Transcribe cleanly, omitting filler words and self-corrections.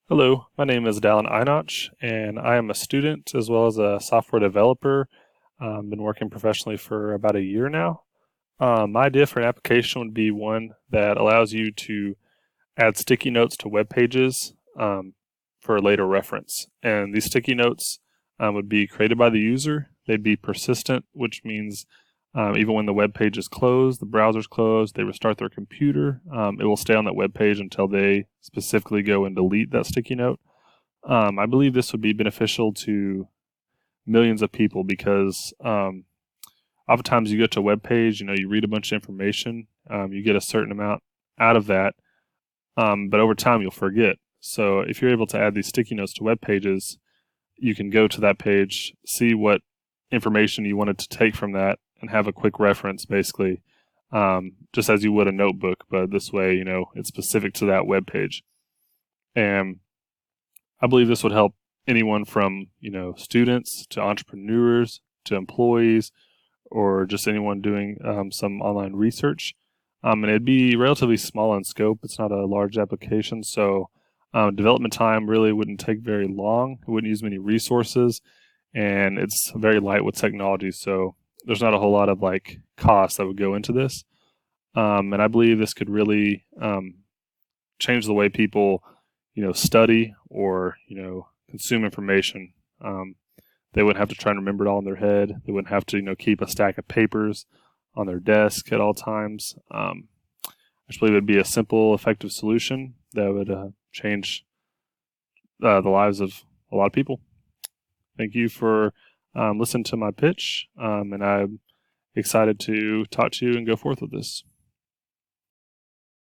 Hello, my name is Dallin Einoch, and I am a student as well as a software developer. Been working professionally for about a year now. My idea for an application would be one that allows you to add sticky notes to web pages for later reference. And these sticky notes would be created by the user. They'd be persistent, which means even when the web page is closed, the browser's closed, they restart their computer, it will stay on that web page until they specifically go and delete that sticky note. I believe this would be beneficial to millions of people because oftentimes you go to a web page, you read a bunch of information, you get a certain amount out of that, but over time you'll forget. So if you're able to add these sticky notes to web pages, you can go to that page, see what information you wanted to take from that, and have a quick reference, basically, just as you would a notebook. But this way, it's specific to that web page. And I believe this would help anyone from, students to entrepreneurs to employees or just anyone doing some online research. And it'd be relatively small in scope. It's not a large application, so development time really wouldn't take very long. It wouldn't use many resources, and it's very light with technology, so there's not a whole lot of cost that would go into this. And I believe this could really change the way people, study or consume information. They wouldn't have to try and remember it all in their head. They wouldn't have to keep a stack of papers on their desk at all times. I just believe it would be a simple, effective solution that would change the lives of a lot of people. Thank you for listening to my pitch, and I'm excited to talk to you and go forth with this.